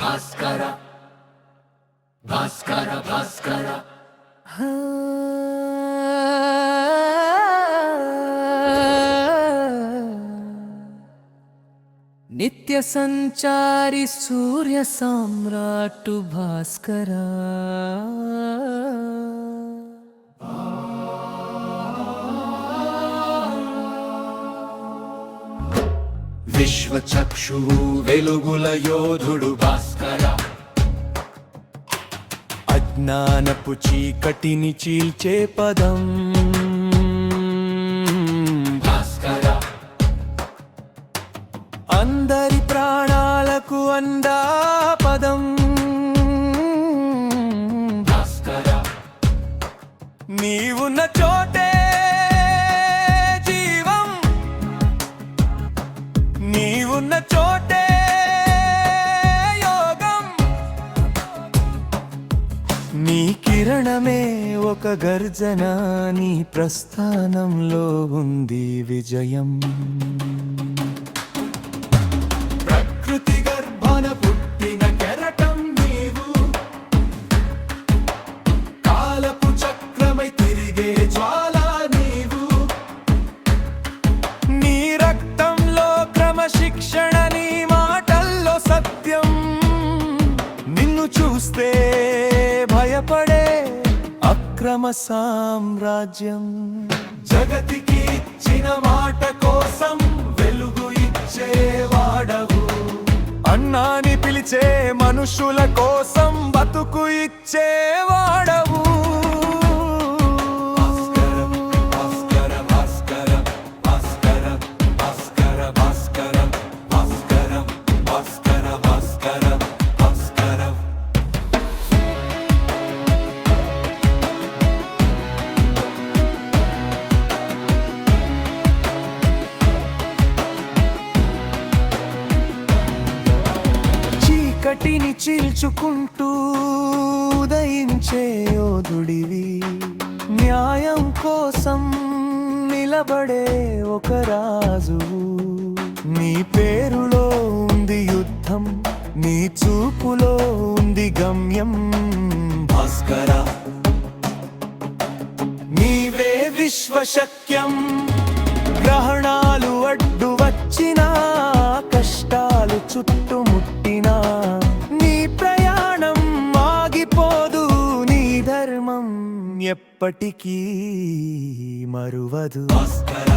భాస్కర భాస్కర భాస్కర నిత్య సంచారి సూర్య సామ్రాట్టు భాస్కర విశ్వచక్షువు వెలుగుల యోధుడు భాస్కర అజ్ఞానపు చీకటిని చీల్చే పదం భాస్కర అందరి ప్రాణాలకు అందా పదం భాస్కర నీవున్న చోటే జీవం నీవున్న చోటే యోగం నీ కిరణమే ఒక గర్జన నీ ప్రస్థానంలో ఉంది విజయం ప్రకృతి గర్భాన పుట్టిన కెరటం నీవు కాలపు చక్రమై తిరిగే జ్వాల నీవు నీ రక్తంలో క్రమశిక్షణ నీ మాటల్లో సత్యం నిన్ను చూస్తే భయపడే అక్రమ సామ్రాజ్యం జగతికి ఇచ్చిన మాట కోసం వెలుగు ఇచ్చేవాడవు అన్నాని పిలిచే మనుషుల కోసం బతుకు ఇచ్చేవాడవు భాస్కర భాస్కర భాస్కర భాస్కర భాస్కర భాస్కర భాస్కర భాస్కర భాస్కర చీకటిని చీల్చుకుంటూ ఉదయించే యోధుడివి న్యాయం కోసం నిలబడే ఒక రాజువు నీ పేరులో ఉంది యుద్ధం నీ చూపులో ఉంది గమ్యం భాస్కర నీవే విశ్వశక్యం గ్రహణాలు అడ్డు వచ్చినా కష్టాలు చుట్టుముట్టినా నీ ప్రయాణం ఆగిపోదు నీ ధర్మం ఎప్పటికీ మరువదు భాస్కర